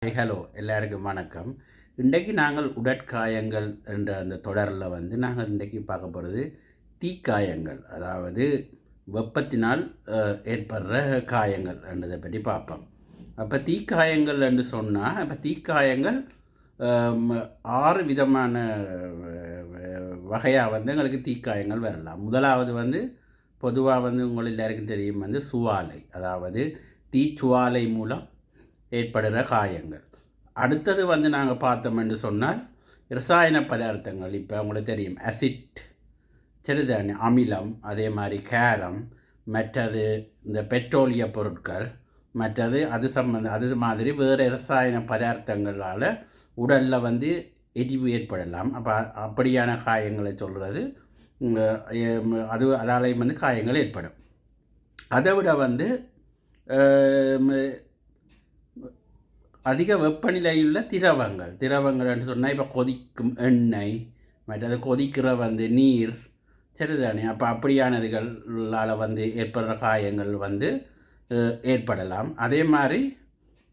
Hi hello எல்லாருக்கும் வணக்கம். இன்றைக்கு நாங்கள் உடற்காயங்கள் என்ற அந்த தொடரில் நாங்கள் இன்றைக்கு பார்க்க போகிறது தீக்காயங்கள், அதாவது வெப்பத்தினால் ஏற்படுற காயங்கள் என்றதை பற்றி பார்ப்போம். அப்போ தீக்காயங்கள் என்று சொன்னால், இப்போ தீக்காயங்கள் 6 விதமான வகையாக எங்களுக்கு தீக்காயங்கள் வரலாம். முதலாவது பொதுவாக உங்கள் எல்லாருக்கும் தெரியும் சுவாலை, அதாவது தீச்சுவாலை மூலம் ஏற்படுகிற காயங்கள். அடுத்தது நாங்கள் பார்த்தோம் என்று சொன்னால் இரசாயன பதார்த்தங்கள். இப்போ உங்களுக்கு தெரியும் அசிட், சரிதானே, அமிலம், அதே மாதிரி கேரம், மற்றது இந்த பெட்ரோலிய பொருட்கள், மற்றது அது மாதிரி வேறு இரசாயன பதார்த்தங்களால் உடலில் எரிவு ஏற்படலாம். அப்போ அப்படியான காயங்களை சொல்கிறது அதால் காயங்கள் ஏற்படும். அதை விட அதிக வெப்பநிலையுள்ள திரவங்கள்னு சொன்னால் இப்போ கொதிக்கும் எண்ணெய், மற்றது கொதிக்கிற நீர், சரிதானே. அப்போ அப்படியானதுகளால் ஏற்படுற காயங்கள் ஏற்படலாம். அதே மாதிரி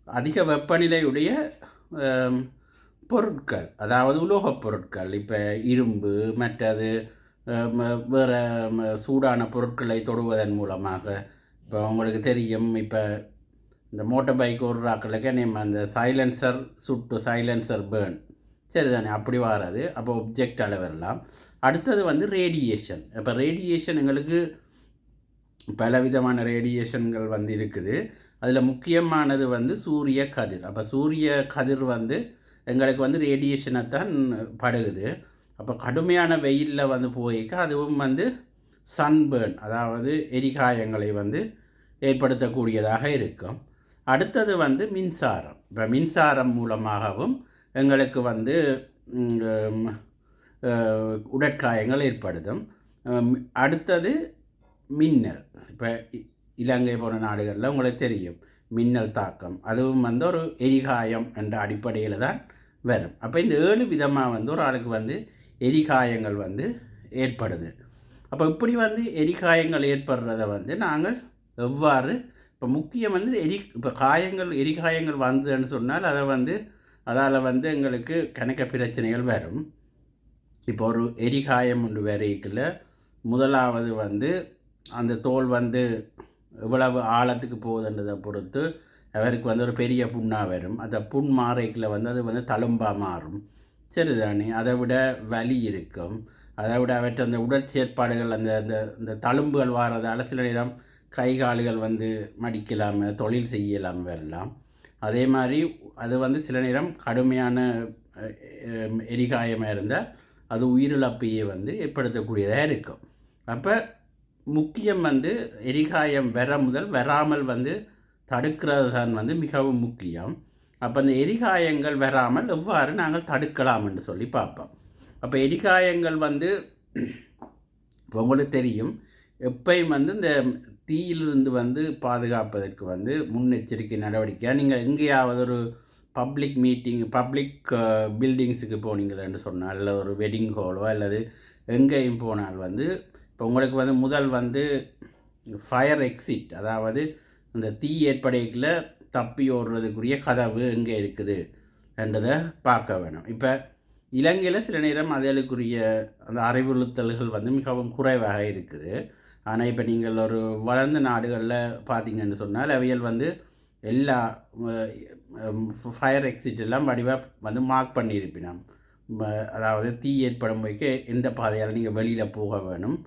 அதிக வெப்பநிலையுடைய பொருட்கள், அதாவது உலோகப் பொருட்கள், இப்போ இரும்பு, மற்றது வேறு சூடான பொருட்களை தொடுவதன் மூலமாக, இப்போ உங்களுக்கு தெரியும், இப்போ இந்த மோட்டர் பைக் ஓடுறாக்களுக்கு நம்ம அந்த சைலன்சர் பேர்ன், சரிதானே, அப்படி வராது. அப்போ ஒப்ஜெக்டால் வரலாம். அடுத்தது ரேடியேஷன். இப்போ ரேடியேஷன் எங்களுக்கு பலவிதமான ரேடியேஷன்கள் இருக்குது. அதில் முக்கியமானது சூரிய கதிர். அப்போ சூரிய கதிர் எங்களுக்கு ரேடியேஷனை தான் படுகுது. அப்போ கடுமையான வெயிலில் போய்க்க அதுவும் சன்பேர்ன், அதாவது எரிகாயங்களை ஏற்படுத்தக்கூடியதாக இருக்கும். அடுத்தது மின்சாரம். இப்போ மின்சாரம் மூலமாகவும் எங்களுக்கு உடற்காயங்கள் ஏற்படுத்தும். அடுத்தது மின்னல். இப்போ இலங்கை போன நாடுகளில் உங்களுக்கு தெரியும் மின்னல் தாக்கம், அதுவும் ஒரு எரிகாயம் என்ற அடிப்படையில் தான் வரும். அப்போ இந்த 7 விதமாக ஒரு ஆளுக்கு எரிகாயங்கள் ஏற்படுது. அப்போ இப்படி எரிகாயங்கள் ஏற்படுறத நாங்கள் எவ்வாறு, இப்போ முக்கியம் இப்போ எரிகாயங்கள் வந்ததுன்னு சொன்னால் அதை அதால் எங்களுக்கு கணக்க பிரச்சனைகள் வரும். இப்போ ஒரு எரிகாயம் ஒன்று வரைக்குள்ள முதலாவது அந்த தோல் எவ்வளவு ஆழத்துக்கு போகுதுன்றதை பொறுத்து அவருக்கு ஒரு பெரிய புண்ணாக வரும். அந்த புண் மாறைக்குள்ள அது தழும்பாக மாறும், சரிதானே. அதை விட வலி இருக்கும். அதை விட அவற்றை அந்த உடற்செயற்பாடுகள் அந்த தழும்புகள் வாரதால் சில நேரம் கை கால்கள் மடிக்கலாமல் தொழில் செய்யலாமல் வரலாம். அதே மாதிரி அது சில நேரம் கடுமையான எரிகாயமாக இருந்தால் அது உயிரிழப்பையே ஏற்படுத்தக்கூடியதாக இருக்கும். அப்போ முக்கியம் எரிகாயம் வராமல் தடுக்கிறது தான் மிகவும் முக்கியம். அப்போ அந்த எரிகாயங்கள் வராமல் எவ்வாறு நாங்கள் தடுக்கலாம் என்று சொல்லி பார்ப்போம். அப்போ எரிகாயங்கள் இப்போ உங்களுக்கு தெரியும், எப்பயும் இந்த தீயிலிருந்து பாதுகாப்பதற்கு முன்னெச்சரிக்கை நடவடிக்கையாக நீங்கள் எங்கேயாவது ஒரு பப்ளிக் பில்டிங்ஸுக்கு போனீங்கன்னு சொன்னால், இல்லை ஒரு வெட்டிங் ஹாலோ அல்லது எங்கேயும் போனால் இப்போ உங்களுக்கு முதல் ஃபயர் எக்ஸிட், அதாவது அந்த தீ ஏற்படையில் தப்பி ஓடுறதுக்குரிய கதவு எங்கே இருக்குது என்றதை பார்க்க வேணும். இப்போ இலங்கையில் சில நேரம் அதற்குரிய அந்த அறிவுறுத்தல்கள் மிகவும் குறைவாக இருக்குது. ஆனால் இப்போ நீங்கள் ஒரு வளர்ந்த நாடுகளில் பார்த்தீங்கன்னு சொன்னால் அவைகள் எல்லா ஃபயர் எக்ஸிட் எல்லாம் வடிவாக மார்க் பண்ணியிருப்பினோம். அதாவது தீ ஏற்படும் போய்க்கு எந்த பாதையால் நீங்கள் வெளியில் போக வேணும்,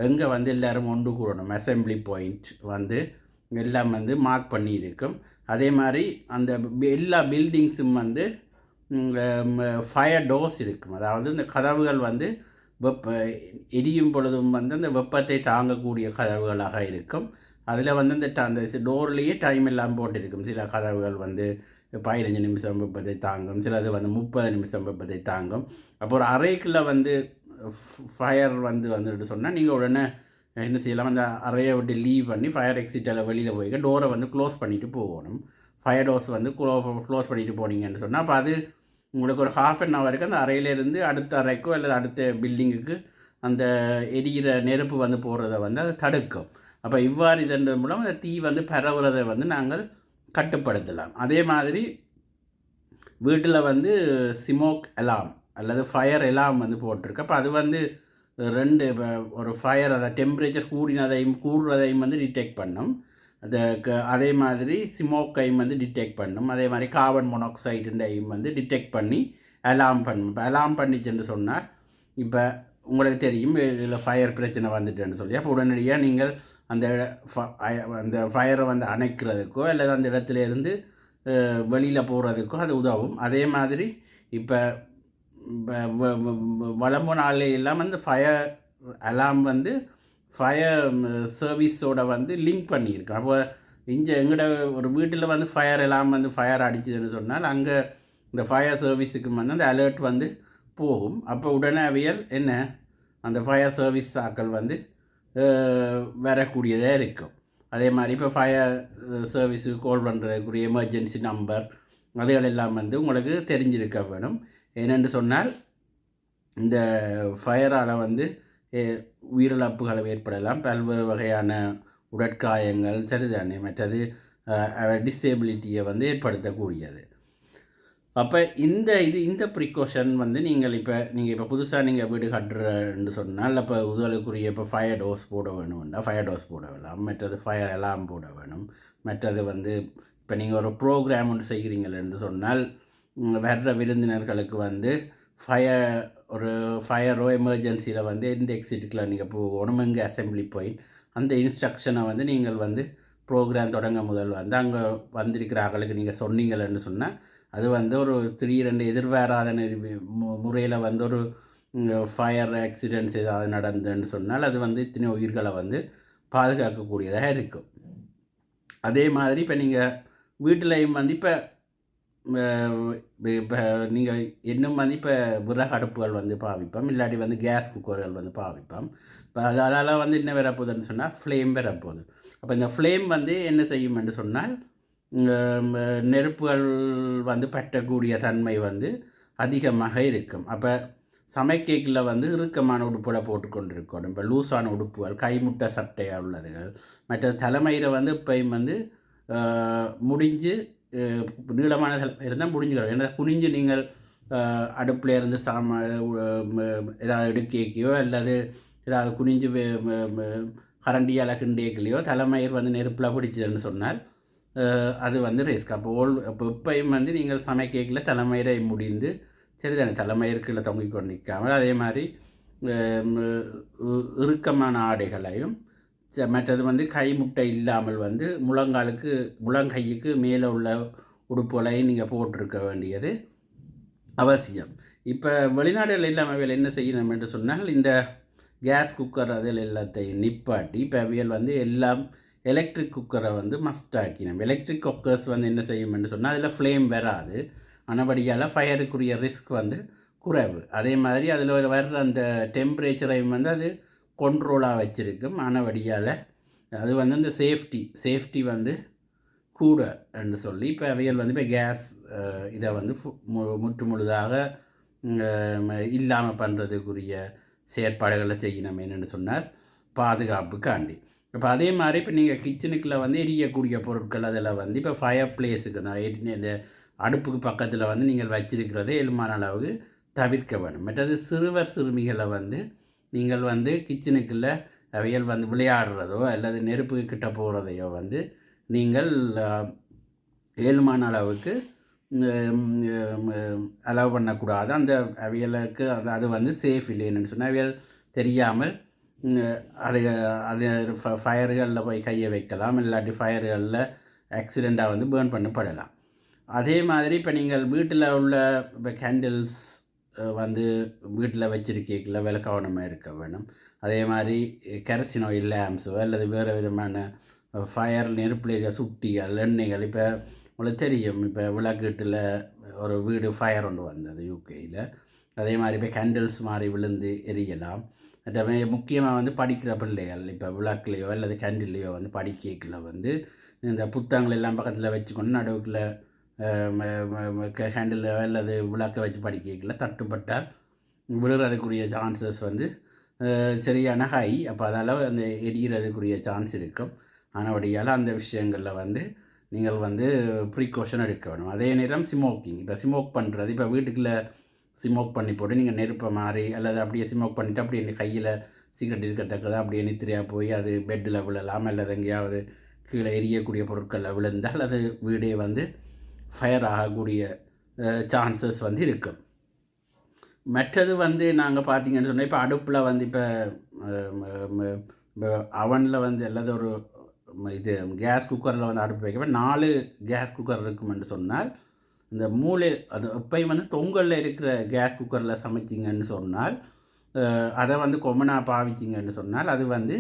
எங்கே எல்லோரும் ஒன்று கூடணும், அசம்பிளி பாயிண்ட் எல்லாம் மார்க் பண்ணியிருக்கும். அதே மாதிரி அந்த எல்லா பில்டிங்ஸும் ஃபயர் டோர்ஸ் இருக்கும். அதாவது இந்த கதவுகள் எரியும் பொழுதும் அந்த வெப்பத்தை தாங்கக்கூடிய கதவுகளாக இருக்கும். அதில் அந்த டோர்லேயே டைம் எல்லாம் போட்டிருக்கும். சில கதவுகள் 15 நிமிஷம் வெப்பத்தை தாங்கும், சிலது 30 நிமிஷம் வெப்பத்தை தாங்கும். அப்போ ஒரு அறைக்குள்ளே ஃபயர் வந்துட்டு சொன்னால் நீங்கள் உடனே என்ன செய்யலாம், அந்த அறையை விட்டு லீவ் பண்ணி ஃபயர் எக்ஸிட்டில் வெளியில் போய்க்க டோரை க்ளோஸ் பண்ணிவிட்டு போகணும். ஃபயர் டோர்ஸ் க்ளோஸ் பண்ணிவிட்டு போனீங்கன்னு சொன்னால் அப்போ அது உங்களுக்கு ஒரு ½ அந்த அறையிலேருந்து அடுத்த அறைக்கோ அல்லது அடுத்த பில்டிங்குக்கு அந்த எரிகிற நெருப்பு போடுறதை அதை தடுக்கும். அப்போ இவ்வாறு இதன் மூலம் அந்த தீ பரவுறதை நாங்கள் கட்டுப்படுத்தலாம். அதே மாதிரி வீட்டில் வந்து ஸ்மோக் அலாம் அல்லது ஃபயர் அலாம் வந்து போட்டிருக்கு. அப்போ அது வந்து 2 இப்போ ஒரு ஃபயர் அதை டெம்பரேச்சர் கூடுறதையும் வந்து டிடெக்ட் பண்ணும். அதே மாதிரி ஸ்மோக்கையும் வந்து டிடெக்ட் பண்ணும். அதே மாதிரி கார்பன் மோனாக்சைடுண்டையும் வந்து டிடெக்ட் பண்ணி அலாம் பண்ணும். இப்போ அலாம் பண்ணிச்சுன்னு சொன்னால் இப்போ உங்களுக்கு தெரியும் இதில் ஃபயர் பிரச்சனை வந்துட்டுன்னு சொல்லி, அப்போ உடனடியாக நீங்கள் அந்த அந்த ஃபயரை வந்து அணைக்கிறதுக்கோ அல்லது அந்த இடத்துல இருந்து வெளியில் போகிறதுக்கோ அது உதவும். அதே மாதிரி இப்போ வளம்பு நாளையெல்லாம் வந்து ஃபயர் அலாம் வந்து ஃபயர் சர்வீஸோட வந்து லிங்க் பண்ணியிருக்கோம். அப்போ இங்கே எங்கள்ட ஒரு வீட்டில் வந்து ஃபயர் அலாம் வந்து ஃபயர் அடிச்சதுன்னு சொன்னால் அங்கே இந்த ஃபயர் சர்வீஸுக்கு வந்து அந்த அலர்ட் வந்து போகும். அப்போ உடனே அவையல் என்ன அந்த ஃபயர் சர்வீஸ் ஆக்கள் வந்து வரக்கூடியதாக இருக்கும். அதே மாதிரி இப்போ ஃபயர் சர்வீஸுக்கு கால் பண்ணுறதுக்குரிய எமர்ஜென்சி நம்பர் அதுகள் எல்லாம் வந்து உங்களுக்கு தெரிஞ்சிருக்க வேணும். ஏனென்று சொன்னால் இந்த ஃபயரால் வந்து உயிரிழப்புகள் ஏற்படலாம், பல்வேறு வகையான உடற்காயங்கள் சரிதானே, மற்றது டிசேபிலிட்டியை வந்து ஏற்படுத்தக்கூடியது. அப்போ இந்த ப்ரிகாஷன் வந்து நீங்கள் இப்போ புதுசாக நீங்கள் வீடு கட்டுறன்னு சொன்னால் அப்போ உதலுக்குரிய இப்போ ஃபயர் டோஸ் போட வேணும்னா ஃபயர் டோஸ் போட வேணாம், மற்றது ஃபயர் அலாம் போட வேணும். மற்றது வந்து இப்போ நீங்கள் ஒரு ப்ரோக்ராம் ஒன்று செய்கிறீங்களென்று சொன்னால் வர்ற விருந்தினர்களுக்கு வந்து ஒரு ஃபயரோ எமர்ஜென்சியில் வந்து எந்த எக்ஸிட்டுக்குள்ள நீங்கள் போகணும், எங்கே அசம்பிளி பாயிண்ட், அந்த இன்ஸ்ட்ரக்ஷனை வந்து நீங்கள் வந்து ப்ரோக்ராம் தொடங்க முதல் வந்து அங்கே வந்திருக்கிற ஆக்களுக்கு நீங்கள் சொன்னீங்களன்னு சொன்னால் அது வந்து ஒரு திடீரென்று எதிர்பாராத முறையில் வந்து ஒரு ஃபயர் ஆக்சிடென்ட்ஸ் ஏதாவது நடந்துன்னு சொன்னால் அது வந்து இத்தனை உயிர்களை வந்து பாதுகாக்கக்கூடியதாக இருக்கும். அதே மாதிரி இப்போ நீங்கள் வீட்டிலையும் வந்து இப்போ நீங்கள் இன்னும் வந்து இப்போ விறகு அடுப்புகள் வந்து பாவிப்போம், இல்லாட்டி வந்து கேஸ் குக்கர்கள் வந்து பாவிப்போம். இப்போ அதால் வந்து என்ன வரப்போகுதுன்னு சொன்னால் ஃப்ளேம் வரப்போகுது. அப்போ இந்த ஃப்ளேம் வந்து என்ன செய்யும் என்று சொன்னால் நெருப்புகள் வந்து பற்றக்கூடிய தன்மை வந்து அதிகமாக இருக்கும். அப்போ சமைக்கைகளில் வந்து இறுக்கமான உடுப்புகளை போட்டுக்கொண்டிருக்கணும். இப்போ லூஸான உடுப்புகள், கைமுட்டை சட்டையாக உள்ளதுகள், மற்ற தலைமையில் வந்து இப்போயும் வந்து முடிஞ்சு நீளமான தலைமை இருந்தால் முடிஞ்சுக்கிறோம். ஏன்னா குனிஞ்சு நீங்கள் அடுப்பில் இருந்து ஏதாவது எடுக்கையோ அல்லது ஏதாவது குனிஞ்சு கரண்டியால் கிண்டேக்கலையோ தலைமயிர் வந்து நெருப்பில் பிடிச்சதுன்னு சொன்னால் அது வந்து ரிஸ்க். அப்போ இப்பையும் வந்து நீங்கள் சமைக்கல தலைமயிரை முடிந்து சரிதானே, தலைமயிற்குள்ளே தொங்கிக் கொண்டு நிற்காமல் அதே மாதிரி இறுக்கமான ஆடைகளையும் மற்றது வந்து கைமுட்டை இல்லாமல் வந்து முழங்கைக்கு மேலே உள்ள உடுப்புகளையும் நீங்கள் போட்டிருக்க வேண்டியது அவசியம். இப்போ வெளிநாடுகள் இல்லாமல் என்ன செய்யணும் என்று சொன்னால் இந்த கேஸ் குக்கர் அதில் எல்லாத்தையும் நிப்பாட்டி இப்போ அவியல் வந்து எல்லாம் எலக்ட்ரிக் குக்கரை வந்து மஸ்ட் ஆக்கினோம். எலக்ட்ரிக் குக்கர்ஸ் வந்து என்ன செய்யும்னு சொன்னால் அதில் ஃப்ளேம் வராது, ஆனபடியால் ஃபயருக்குரிய ரிஸ்க் வந்து குறைவு. அதே மாதிரி அதில் வர்ற அந்த டெம்பரேச்சரையும் வந்து அது கொண்ட்ரோலாக வச்சுருக்கும். ஆனபடியால் அது வந்து அந்த சேஃப்டி வந்து கூட என்று சொல்லி இப்போ அவைகள் வந்து இப்போ கேஸ் இதை வந்து முழுதாக இல்லாமல் பண்ணுறதுக்குரிய செயற்பாடுகளை செய்யணும். என்னென்னு சொன்னால் பாதுகாப்புக்காண்டி. இப்போ அதே மாதிரி இப்போ நீங்கள் கிச்சனுக்குள்ளே வந்து எரியக்கூடிய பொருட்கள் அதில் வந்து இப்போ ஃபயர் பிளேஸுக்கு தான் இந்த அடுப்புக்கு பக்கத்தில் வந்து நீங்கள் வச்சிருக்கிறதே இயல்பான அளவுக்கு தவிர்க்க வேணும். மற்றது சிறுமிகளை வந்து நீங்கள் வந்து கிச்சனுக்குள்ளே அவைகள் வந்து விளையாடுறதோ அல்லது நெருப்பு கிட்ட போகிறதையோ வந்து நீங்கள் இயல்பான அளவுக்கு அலோவ் பண்ணக்கூடாது. அந்த அவியலுக்கு அது வந்து சேஃப் இல்லைன்னு சொன்னால் அவியல் தெரியாமல் அது ஃபயர்களில் போய் கையை வைக்கலாம், இல்லாட்டி ஃபயர்களில் ஆக்சிடெண்ட்டாக வந்து பேர்ன் பண்ணப்படலாம். அதே மாதிரி இப்போ நீங்கள் வீட்டில் உள்ள இப்போ கேண்டில்ஸ் வந்து வீட்டில் வச்சிருக்கீங்கள விலை கவனமாக இருக்க வேணும். அதே மாதிரி கெரசின் ஆயில் லேம்ப்ஸோ அல்லது வேறு விதமான ஃபயர் நெருப்பில் சுட்டிகள் எண்ணெய்கள். இப்போ உங்களுக்கு தெரியும் இப்போ விளக்கீட்டில் ஒரு வீடு ஃபயர் ஒன்று வந்தது யூகேயில். அதே மாதிரி இப்போ கேண்டில்ஸ் மாதிரி விழுந்து எரியலாம். மற்ற முக்கியமாக வந்து படிக்கிற பிள்ளைகள் இப்போ விளக்குலையோ அல்லது கேண்டில்லையோ வந்து படிக்கல வந்து இந்த புத்தகங்கள் எல்லாம் பக்கத்தில் வச்சுக்கொண்டு நடுவுக்குள்ள கேண்டில் அல்லது விளக்கை வச்சு படிக்கல தட்டுப்பட்டால் விழுறதுக்குரிய சான்சஸ் வந்து சரியான ஹை. அப்போ அதால் அந்த எரிகிறதுக்குரிய சான்ஸ் இருக்கும். ஆனபடியால் அந்த விஷயங்களில் வந்து நீங்கள் வந்து ப்ரீகாஷன் எடுக்க வேணும். அதே நேரம் ஸ்மோக்கிங், இப்போ ஸ்மோக் பண்ணுறது, இப்போ வீட்டுக்குள்ளே ஸ்மோக் பண்ணி போட்டு நீங்கள் நெருப்பை மாறி அல்லது அப்படியே ஸ்மோக் பண்ணிவிட்டு அப்படியே கையில் சிகரெட் இருக்கத்தக்கதாக அப்படியே நித்திரையாக போய் அது பெட்டில் விழலாம் அல்லது எங்கேயாவது கீழே எரியக்கூடிய பொருட்களில் விழுந்தால் அது வீடே வந்து ஃபயர் ஆகக்கூடிய சான்சஸ் வந்து இருக்கும். மற்றது வந்து நாங்கள் பார்த்தீங்கன்னு சொன்னால் இப்போ அடுப்பில் வந்து இப்போ அவனில் வந்து எல்லாது ஒரு இது கேஸ் குக்கரில் வந்து அடுப்பு வைக்க 4 கேஸ் குக்கர் இருக்குமென்று சொன்னால் இந்த மூளை அது எப்பயும் வந்து தொங்கலில் இருக்கிற கேஸ் குக்கரில் சமைச்சிங்கன்னு சொன்னால் அதை வந்து கொமனாக பாவிச்சிங்கன்னு சொன்னால் அது வந்து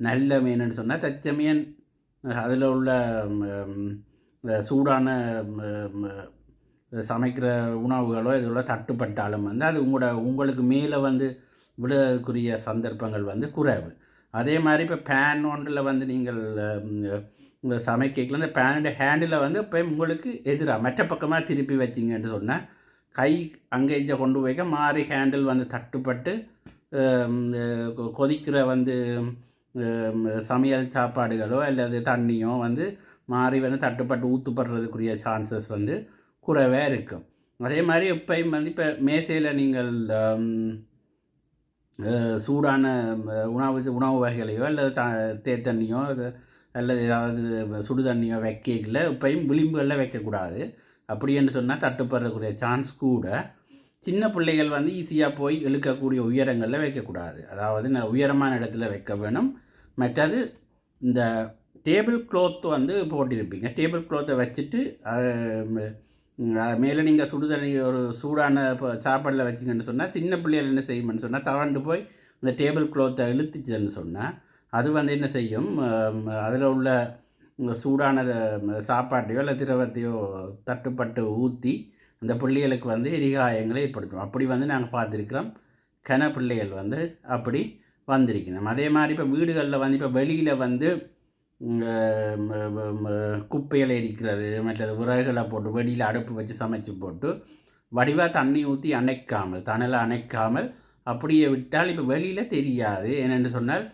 நல்ல மீனுன்னு சொன்னால் தச்சமீன் அதில் உள்ள சூடான சமைக்கிற உணவுகளோ இதோட தட்டுப்பட்டாலும் வந்து அது உங்களுக்கு மேலே வந்து விடுறதுக்குரிய சந்தர்ப்பங்கள் வந்து குறைவு. அதே மாதிரி இப்போ பேன் ஒன்றில் வந்து நீங்கள் சமைக்கல இந்த பேனுடைய ஹேண்டில் வந்து இப்போ உங்களுக்கு எதிராக மற்ற பக்கமாக திருப்பி வச்சிங்கன்னு சொன்னால் கை அங்கே இங்கே கொண்டு வைக்க மாறி ஹேண்டில் வந்து தட்டுப்பட்டு கொதிக்கிற வந்து சமையல் சாப்பாடுகளோ அல்லது தண்ணியோ வந்து மாறி வந்து தட்டுப்பட்டு ஊற்றுப்படுறதுக்குரிய சான்சஸ் வந்து குறைவே இருக்கும். அதே மாதிரி எப்பயும் வந்து இப்போ மேசையில் நீங்கள் சூடான உணவு வகைகளையோ அல்லது தேத்தண்ணியோ அல்லது ஏதாவது சுடு தண்ணியோ வைக்கல எப்பயும் விளிம்புகளில் வைக்கக்கூடாது. அப்படின்னு சொன்னால் தட்டுப்படுறக்கூடிய சான்ஸ் கூட. சின்ன பிள்ளைகள் வந்து ஈஸியாக போய் இழுக்கக்கூடிய உயரங்களில் வைக்கக்கூடாது. அதாவது உயரமான இடத்துல வைக்க வேணும். மற்றது இந்த டேபிள் க்ளாத் வந்து போட்டிருப்பீங்க, டேபிள் க்ளாத்தை வச்சுட்டு மேலே நீங்கள் சுடு தண்ணி ஒரு சூடான இப்போ சாப்பாடில் வச்சிங்கன்னு சொன்னால் சின்ன பிள்ளைகள் என்ன செய்யும்னு சொன்னால் தவண்டு போய் இந்த டேபிள் க்ளாத்தை இழுத்துச்சுன்னு சொன்னால் அது வந்து என்ன செய்யும், அதில் உள்ள சூடான சாப்பாட்டையோ இல்லை திரவத்தையோ தட்டுப்பட்டு ஊற்றி அந்த பிள்ளைகளுக்கு வந்து எரிகாயங்களை ஏற்படுத்தும். அப்படி வந்து நாங்கள் பார்த்துருக்கிறோம். பிள்ளைகள் வந்து அப்படி வந்திருக்கணும். அதே மாதிரி இப்போ வீடுகளில் வந்து இப்போ வெளியில் வந்து குப்பையில் எரிக்கிறது, மற்றது விறகுகளை போட்டு வெளியில் அடுப்பு வச்சு சமைச்சு போட்டு வடிவாக தண்ணி ஊற்றி அணைக்காமல் தணலை அணைக்காமல் அப்படியே விட்டால் இப்போ வெளியில் தெரியாது. ஏனென்று சொன்னால்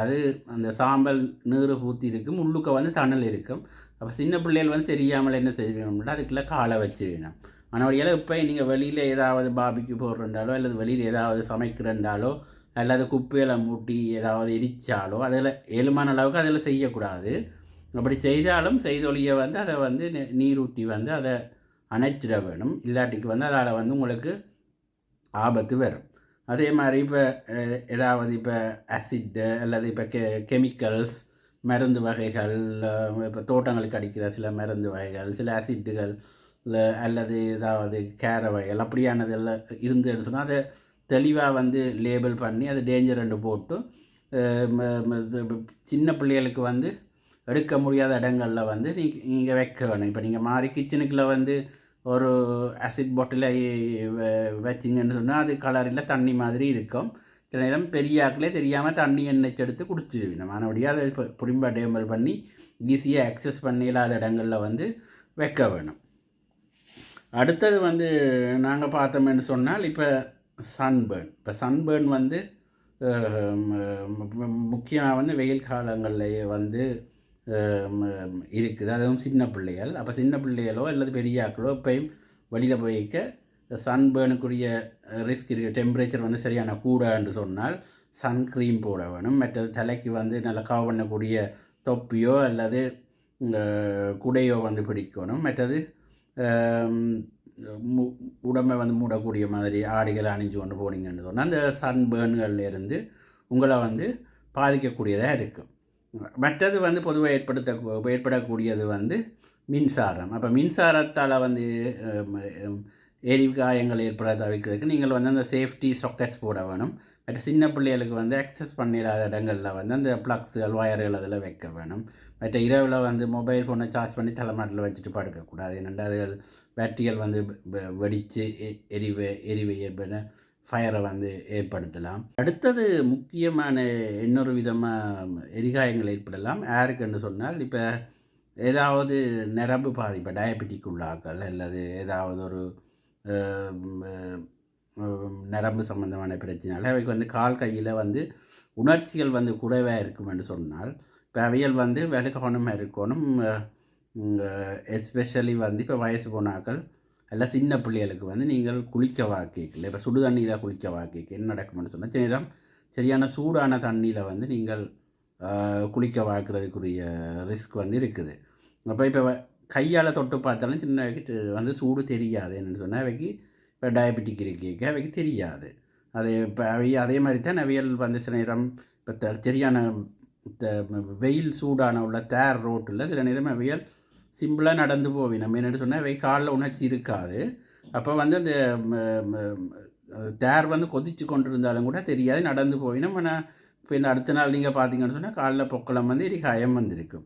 அது அந்த சாம்பல் நீர் ஊற்றி இருக்கும், உள்ளுக்க வந்து தணல் இருக்கும். அப்போ சின்ன பிள்ளைகள் வந்து தெரியாமல் என்ன செய்யணும்னா அதுக்குள்ளே காலை வச்சு வேணும். ஆனால் இப்போ நீங்கள் வெளியில் ஏதாவது பாபிக்கு போடுறண்டாலோ அல்லது வெளியில் ஏதாவது சமைக்கிறண்டாலோ அல்லது குப்பையில் மூட்டி ஏதாவது எரிச்சாலோ அதில் ஏழுமான அளவுக்கு அதில் செய்யக்கூடாது. அப்படி செய்தாலும் செய்தொழியை வந்து அதை வந்து நீர் ஊற்றி வந்து அதை அணைச்சிட வேணும். இல்லாட்டிக்கு வந்து அதால் வந்து உங்களுக்கு ஆபத்து வரும். அதே மாதிரி இப்போ ஏதாவது இப்போ ஆசிட்டு அல்லது இப்போ கெமிக்கல்ஸ் மருந்து வகைகள், இப்போ தோட்டங்களுக்கு அடிக்கிற சில மருந்து வகைகள், சில ஆசிட்டுகள் அல்லது ஏதாவது கேர வகைகள் அப்படியானதெல்லாம் இருந்துன்னு சொன்னால் அதை தெளிவாக வந்து லேபிள் பண்ணி அது டேஞ்சர்ன்னு போட்டு சின்ன பிள்ளைகளுக்கு வந்து எடுக்க முடியாத இடங்களில் வந்து நீங்கள் வைக்க வேணும். இப்போ நீங்கள் மாறி கிச்சனுக்குள்ளே வந்து ஒரு ஆசிட் பாட்டிலை வச்சிங்கன்னு சொன்னால் அது கலரில் தண்ணி மாதிரி இருக்கும். சில நேரம் பெரிய ஆக்களே தெரியாமல் தண்ணி எண்ணெய் எடுத்து குடிச்சிடுவீங்க. மறுபடியும் அதை புரிம்பா டேபிள் பண்ணி ஈஸியாக அக்சஸ் பண்ணி இல்லாத இடங்களில் வந்து வைக்க வேணும். அடுத்தது வந்து நாங்கள் பார்த்தோம்னு சொன்னால் இப்போ சன்பேர்ன் வந்து முக்கியமாக வந்து வெயில் காலங்கள்லேயே வந்து இருக்குது. அதுவும் சின்ன பிள்ளைகள். அப்போ சின்ன பிள்ளைகளோ அல்லது பெரிய ஆக்களோ இப்போயும் வெளியில் போய்க்க சன்பேர்னுக்குரிய ரிஸ்க் இருக்குது. டெம்பரேச்சர் வந்து சரியான கூடன்னு சொன்னால் சன்க்ரீம் போட வேணும். மற்றது தலைக்கு வந்து நல்லா கவர் பண்ணக்கூடிய தொப்பியோ அல்லது குடையோ வந்து பிடிக்கணும். மற்றது உடம்பை வந்து மூடக்கூடிய மாதிரி ஆடைகளை அணிஞ்சு கொண்டு போனீங்கன்னு சொன்னால் அந்த சன்பேர்ன்கள்லேருந்து உங்களை வந்து பாதிக்கக்கூடியதாக இருக்கும். மற்றது வந்து பொதுவாக ஏற்படக்கூடியது வந்து மின்சாரம். அப்போ மின்சாரத்தால் வந்து எரிகாயங்கள் ஏற்பட தவிர்க்கிறதுக்கு நீங்கள் வந்து அந்த சேஃப்டி சாக்கெட்ஸ் போட வேணும். மற்ற சின்ன பிள்ளைகளுக்கு வந்து அக்சஸ் பண்ணிடாத இடங்களில் வந்து அந்த ப்ளக்ஸுகள் வயர்கள் அதில் வைக்க வேணும். மற்ற இரவில் வந்து மொபைல் ஃபோனை சார்ஜ் பண்ணி தலைமாட்டில் வச்சுட்டு படுக்கக்கூடாது. ஏனென்றால் அதுகள் பேட்டரிகள் வந்து வெடித்து எரிவை ஏற்பட ஃபயரை வந்து ஏற்படுத்தலாம். அடுத்தது முக்கியமான இன்னொரு விதமாக எரிகாயங்கள் ஏற்படலாம். யாருக்குன்னு சொன்னால் இப்போ ஏதாவது நரம்பு பாதிப்பு, டயபெட்டிக் உள்ளாக்கள் அல்லது ஏதாவது ஒரு நரம்பு சம்பந்தமான பிரச்சனைகள் அவைக்கு வந்து கால் கையில் வந்து உணர்ச்சிகள் வந்து குறைவாக இருக்கும் என்று சொன்னால் இப்போ அவைகள் வந்து விலகணுமாக இருக்கணும். எஸ்பெஷலி வந்து இப்போ வயசு போனாக்கள் எல்லாம் சின்ன பிள்ளைகளுக்கு வந்து நீங்கள் குளிக்க வாக்கிக்கல. இப்போ சுடு தண்ணியில் குளிக்க வாக்கிக்க என்ன நடக்கும்னு சொன்னால் நேரம் சரியான சூடான தண்ணியில் வந்து நீங்கள் குளிக்க வாக்குறதுக்குரிய ரிஸ்க் வந்து இருக்குது. அப்போ இப்போ கையால் தொட்டு பார்த்தாலும் சின்ன வந்து சூடு தெரியாது. என்னென்னு சொன்னால் அவைக்கு இப்போ டயபெட்டிக் இருக்க அவைக்கு தெரியாது. அது இப்போ அதே மாதிரி தான் அவையல் வந்து சில நேரம் இப்போ சரியான வெயில் சூடான உள்ள தேர் ரோட்டில் சில நேரம் அவையல் சிம்பிளாக நடந்து போவி. நம்ம என்னென்னு சொன்னால் அவை காலில் உணர்ச்சி இருக்காது. அப்போ வந்து அந்த தேர் வந்து கொதித்து கொண்டு இருந்தாலும் கூட தெரியாது, நடந்து போயினோம். ஆனால் இப்போ இந்த அடுத்த நாள் நீங்கள் பார்த்தீங்கன்னு சொன்னால் காலில் பொக்களம் வந்து எரிகாயம் வந்திருக்கும்.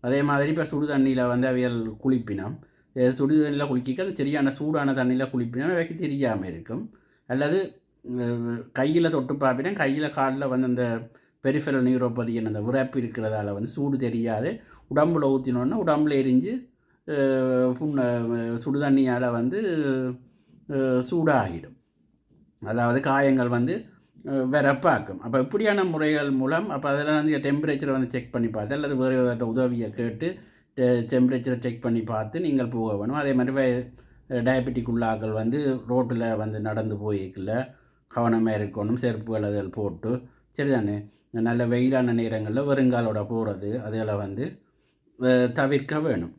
அதே மாதிரி இப்போ சுடு தண்ணியில் வந்து அவையல் குளிப்பினோம். சுடு தண்ணியில் குளிக்க அது சரியான சூடான தண்ணியில் குளிப்பினோம் அவைக்கு தெரியாமல் இருக்கும். அல்லது கையில் தொட்டு பார்ப்பினா கையில் காலில் வந்து அந்த பெரிஃபெரல் நியூரோபதியின் அந்த உரைப்பு இருக்கிறதால வந்து சூடு தெரியாது. உடம்புல ஊற்றினோன்னா உடம்புல எரிஞ்சு சுடு தண்ணியால் வந்து சூடாகிடும். அதாவது காயங்கள் வந்து வெறப்பாக்கும். அப்போ இப்படியான முறைகள் மூலம் அப்போ அதெல்லாம் வந்து டெம்பரேச்சரை வந்து செக் பண்ணி பார்த்து அல்லது வேறு உதவியை கேட்டு டெம்பரேச்சரை செக் பண்ணி பார்த்து நீங்கள் போக வேணும். அதே மாதிரி டயபெட்டிக் உள்ளாக்கள் வந்து ரோட்டில் வந்து நடந்து போய்க்கல கவனமாக இருக்கணும். செருப்புகள் அதில் போட்டு சரிதானே நல்ல வெயிலான நேரங்களில் வருங்காலோட போகிறது அதில் வந்து தவிர்க்க வேணும்.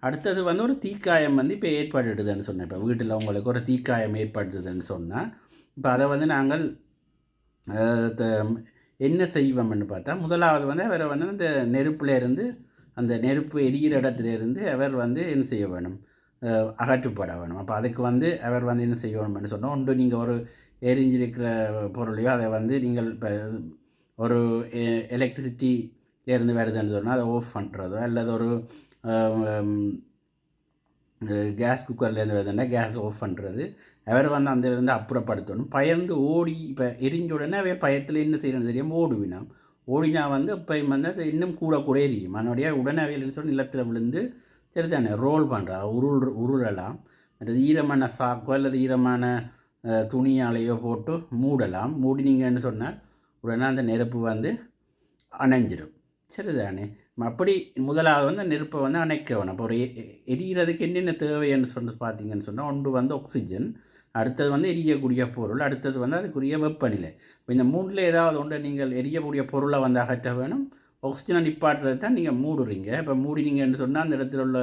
அடுத்தது வந்து ஒரு தீக்காயம் வந்து இப்போ ஏற்படுதுன்னு சொன்னேன். இப்போ வீட்டில் உங்களுக்கு ஒரு தீக்காயம் ஏற்படுதுன்னு சொன்னால் இப்போ அதை வந்து நாங்கள் என்ன செய்வோம்னு பார்த்தா முதலாவது வந்து அவரை வந்து அந்த நெருப்புலேருந்து அந்த நெருப்பு எரிகிற இடத்துலேருந்து அவர் வந்து என்ன செய்ய வேணும், அகற்றுப்பட வேணும். அப்போ அதுக்கு வந்து அவர் வந்து என்ன செய்யணும்னு சொன்னால் ஒன்று நீங்கள் ஒரு எரிஞ்சிருக்கிற பொருளையோ அதை வந்து நீங்கள் இப்போ ஒரு எலக்ட்ரிசிட்டியிலேருந்து வருதுன்னு சொன்னால் அதை ஆஃப் பண்ணுறதோ அல்லது ஒரு கேஸ் குக்கர்லேருந்து வருதுன்னா கேஸ் ஆஃப் பண்ணுறது அவர் வந்து அந்த இருந்து அப்புறப்படுத்தணும். பயந்து ஓடி இப்போ எரிஞ்ச உடனே அவர் பயத்தில் என்ன செய்யணும்னு தெரியாமல் ஓடுவினா ஓடினா வந்து இப்போ வந்து அது இன்னும் கூட எரியும். அதனுடைய உடனே அவையில் சொல்லி நிலத்தில் விழுந்து சரிதானே ரோல் பண்ணுறா உருளலாம். மற்றது ஈரமான சாக்கோ அல்லது ஈரமான துணியாலையோ போட்டு மூடலாம். மூடினீங்கன்னு சொன்னால் உடனே அந்த நெருப்பு வந்து அணைஞ்சிடும். சரிதானே அப்படி முதலாவது வந்து நெருப்பை வந்து அணைக்க வேணும். அப்போ ஒரு எரிகிறதுக்கு என்னென்ன தேவைன்னு சொல்லி பார்த்தீங்கன்னு சொன்னால் ஒன்று வந்து ஆக்சிஜன், அடுத்தது வந்து எரியக்கூடிய பொருள், அடுத்தது வந்து அதுக்குரிய வெப்பநிலை. இப்போ இந்த மூணில் ஏதாவது ஒன்று நீங்கள் எரியக்கூடிய பொருளை வந்து அகற்ற வேணும். ஆக்சிஜனை நிப்பாட்டுறது தான் நீங்கள் மூடுறீங்க. இப்போ மூடினீங்கன்னு சொன்னால் அந்த இடத்துல உள்ள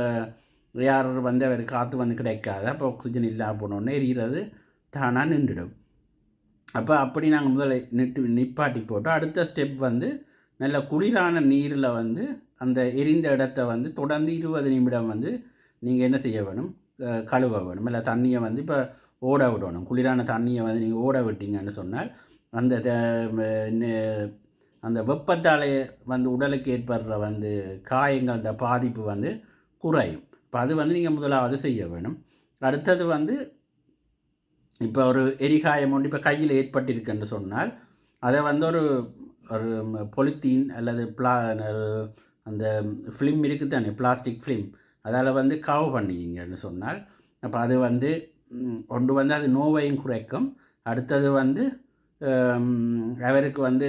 யார் வந்து அவர் காற்று வந்து கிடைக்காது. அப்போ ஆக்சிஜன் இல்லாமல் போனோடனே எரிகிறது தானாக நின்றுடும். அப்போ அப்படி நாங்கள் முதல்ல நிப்பாட்டி போட்டோம். அடுத்த ஸ்டெப் வந்து நல்ல குளிரான நீரில் வந்து அந்த எரிந்த இடத்த வந்து தொடர்ந்து 20 நிமிடம் வந்து நீங்கள் என்ன செய்ய வேணும், கழுவ வேணும். இல்லை தண்ணியை வந்து இப்போ ஓட விடணும். குளிரான தண்ணியை வந்து நீங்கள் ஓட விட்டீங்கன்னு சொன்னால் அந்த அந்த வெப்பத்தாலே வந்து உடலுக்கு ஏற்படுற வந்து காயங்களோட பாதிப்பு வந்து குறையும். இப்போ அது வந்து நீங்கள் முதலாவது செய்ய வேணும். அடுத்தது வந்து இப்போ ஒரு எரிகாயம் ஒன்று இப்போ கையில் ஏற்பட்டிருக்குன்னு சொன்னால் அதை வந்து ஒரு பொலித்தீன் அல்லது அந்த ஃபிலிம் இருக்குது தானே, பிளாஸ்டிக் ஃபிலிம், அதால் வந்து கவர் பண்ணிக்கிங்கன்னு சொன்னால் அப்போ அது வந்து ஒன்று வந்து அது நோவையும் குறைக்கும். அடுத்தது வந்து அவருக்கு வந்து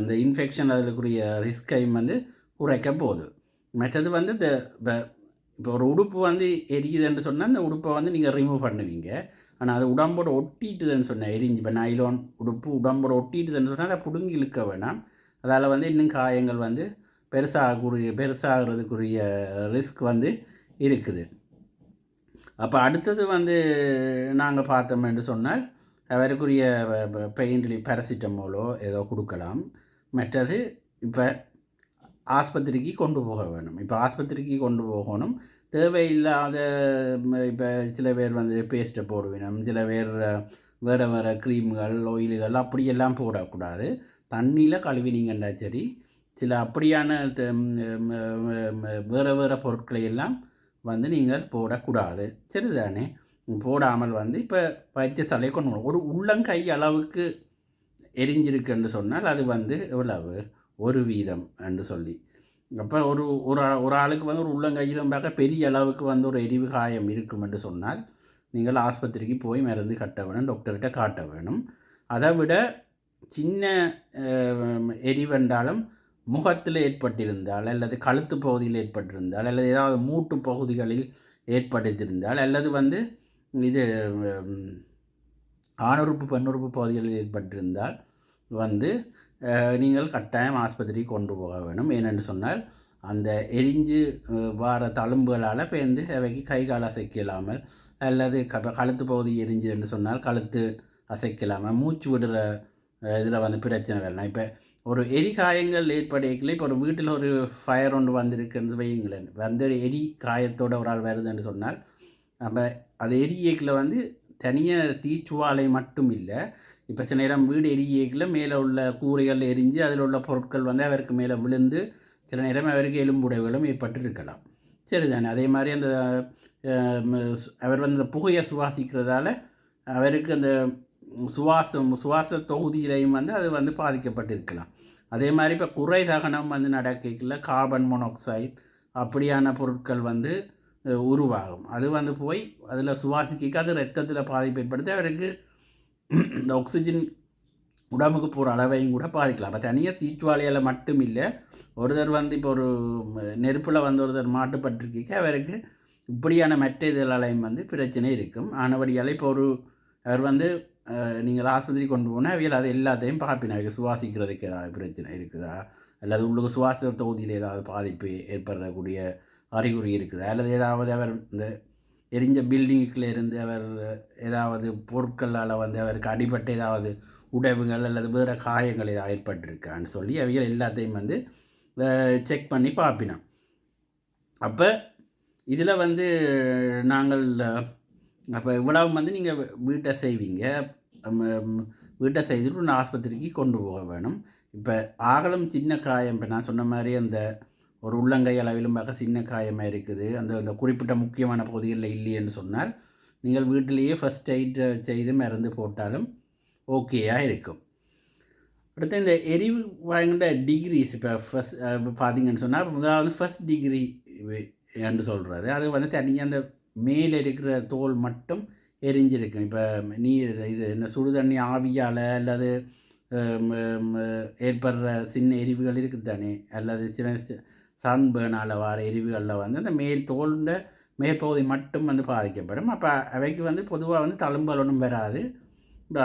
இந்த இன்ஃபெக்ஷன் அதுக்குரிய ரிஸ்கையும் வந்து குறைக்க போகுது. மற்றது வந்து இப்போ ஒரு உடுப்பு வந்து எரியுதுன்னு சொன்னால் அந்த உடுப்பை வந்து நீங்கள் ரிமூவ் பண்ணுவீங்க. ஆனால் அது உடம்போடு ஒட்டிட்டுதுன்னு சொன்னேன் எரிஞ்சு. இப்போ நைலோன் உடுப்பு உடம்போடு ஒட்டிட்டுதுன்னு சொன்னால் அதை பிடுங்கி இழுக்க வேணாம். அதால் வந்து இன்னும் காயங்கள் வந்து பெருசாகிறதுக்குரிய ரிஸ்க் வந்து இருக்குது. அப்போ அடுத்தது வந்து நாங்கள் பார்த்தோம்னு சொன்னால் அவருக்குரிய பெயின் ரிலீஃப் பேராசிட்டமோலோ ஏதோ கொடுக்கலாம். மற்றது இப்போ ஆஸ்பத்திரிக்கு கொண்டு போக வேணும். இப்போ ஆஸ்பத்திரிக்கு கொண்டு போகணும். தேவையில்லாத இப்போ சில பேர் வந்து பேஸ்ட்டை போடுவினோம், சில பேர் வேறு க்ரீம்கள் ஆயில்கள் அப்படியெல்லாம் போடக்கூடாது. தண்ணியில் கழுவினீங்கன்னா சரி, சில அப்படியான வேறு பொருட்களை எல்லாம் வந்து நீங்கள் போடக்கூடாது. சரிதானே போடாமல் வந்து இப்போ வைத்தியசாலையை கொண்டு போகணும். ஒரு உள்ளங்கை அளவுக்கு எரிஞ்சிருக்குன்னு சொன்னால் அது வந்து எவ்வளவு 1% என்று சொல்லி. அப்போ ஒரு ஆளுக்கு வந்து ஒரு உள்ளங்கையிலும் பார்க்க பெரிய அளவுக்கு வந்து ஒரு எரிவு காயம் இருக்கும் என்று சொன்னால் நீங்கள் ஆஸ்பத்திரிக்கு போய் மருந்து கட்ட வேணும், டாக்டர்கிட்ட காட்ட வேணும். அதை விட சின்ன எரிவென்றாலும் முகத்தில் ஏற்பட்டிருந்தால் அல்லது கழுத்து பகுதியில் ஏற்பட்டிருந்தால் அல்லது ஏதாவது மூட்டு பகுதிகளில் ஏற்பட்டிருந்தால் அல்லது வந்து இது ஆணுறுப்பு பெண்ணுறுப்பு பகுதிகளில் ஏற்பட்டிருந்தால் வந்து நீங்கள் கட்டாயம் ஆஸ்பத்திரிக்கு கொண்டு போக வேணும். ஏனென்று சொன்னால் அந்த எரிஞ்சு வார தழும்புகளால் பேர்ந்து அவைக்கு கை கால் அசைக்கலாமல் அல்லது கழுத்து பகுதி எரிஞ்சு என்று சொன்னால் கழுத்து அசைக்கலாமல் மூச்சு விடுற இதில் வந்து பிரச்சனை வரலாம். இப்போ ஒரு எரிகாயங்கள் ஏற்படையில இப்போ ஒரு வீட்டில் ஒரு ஃபயர் ஒன்று வந்திருக்குன்னு வையுங்களேன், வந்து ஒரு எரி காயத்தோடு ஒரு ஆள் வருதுன்னு சொன்னால் நம்ம அது எரியேக்கில் வந்து தனியாக தீச்சுவாலை மட்டும் இல்லை, இப்போ சில நேரம் வீடு எரியேக்கில் மேலே உள்ள கூரைகள் எரிஞ்சு அதில் உள்ள பொருட்கள் வந்து அவருக்கு மேலே விழுந்து சில நேரம் அவருக்கு எலும்புடைவுகளும் ஏற்பட்டிருக்கலாம். சரிதானே. அதே மாதிரி அந்த அவர் வந்து அந்த புகையை சுவாசிக்கிறதால அவருக்கு அந்த சுவாச தொகுதியிலையும் வந்து அது வந்து பாதிக்கப்பட்டிருக்கலாம். அதே மாதிரி இப்போ குறை தகனம் வந்து நடக்கல கார்பன் மோனாக்சைடு அப்படியான பொருட்கள் வந்து உருவாகும். அது வந்து போய் அதில் சுவாசிக்க அது ரத்தத்தில் பாதிப்பு ஏற்படுத்தி அவருக்கு இந்த ஆக்சிஜன் உடம்புக்கு போகிற அளவையும் கூட பாதிக்கலாம். அப்போ தனியாக தீச்சுவாலையால் மட்டும் இல்லை, ஒருத்தர் வந்து இப்போ ஒரு நெருப்பில் வந்து ஒருத்தர் மாட்டுப்பட்டிருக்க அவருக்கு இப்படியான மற்ற இதழாலையும் வந்து பிரச்சனை இருக்கும். ஆனபடியால் இப்போ ஒரு அவர் வந்து நீங்கள் ஆஸ்பத்திரி கொண்டு போனால் அவையில் அது எல்லாத்தையும் பார்ப்பினா சுவாசிக்கிறதுக்கு ஏதாவது பிரச்சனை இருக்குதா அல்லது உள்ளுக்கு சுவாச தொகுதியில் ஏதாவது பாதிப்பு ஏற்படக்கூடிய அறிகுறி இருக்குதா அல்லது ஏதாவது அவர் இந்த எரிஞ்ச பில்டிங்குக்குள்ளே இருந்து அவர் ஏதாவது பொருட்களால் வந்து அவருக்கு அடிபட்டு ஏதாவது உடைவுகள் அல்லது வேறு காயங்கள் ஏதாவது ஏற்பட்டிருக்கான்னு சொல்லி அவைகள் எல்லாத்தையும் வந்து செக் பண்ணி பார்ப்பினோம். அப்போ இதில் வந்து நாங்கள் அப்போ இவ்வளவு வந்து நீங்கள் வீட்டை செய்வீங்க, வீட்டை செய்துட்டு ஒன்று ஆஸ்பத்திரிக்கு கொண்டு போக வேணும். இப்போ ஆகலும் சின்ன காயம், இப்போ நான் சொன்ன மாதிரி அந்த ஒரு உள்ளங்கை அளவிலும் பார்க்க சின்ன காயமாக இருக்குது, அந்த குறிப்பிட்ட முக்கியமான பகுதிகளில் இல்லைன்னு சொன்னால் நீங்கள் வீட்டிலேயே ஃபஸ்ட் எய்ட் செய்து மருந்து போட்டாலும் ஓகேயாக இருக்கும். அடுத்து இந்த எரிவு வாங்கிட்ட டிகிரிஸ் இப்போ ஃபஸ்ட் பார்த்தீங்கன்னு சொன்னால் முதலாவது ஃபஸ்ட் டிகிரி என்று சொல்கிறது அது வந்து தனியாக அந்த மேலே இருக்கிற தோல் மட்டும் எரிஞ்சிருக்கும். இப்போ நீர் இது என்ன சுடு தண்ணி ஆவியால் அல்லது ஏற்படுற சின்ன எரிவுகள் இருக்குது தானே, அல்லது சின்ன சன்பேனால் வர எரிவுகளில் வந்து அந்த மேல் தோல்ன்ற மேற்பகுதி மட்டும் வந்து பாதிக்கப்படும். அப்போ அவைக்கு வந்து பொதுவாக வந்து தழும்பல் ஒன்றும் வராது,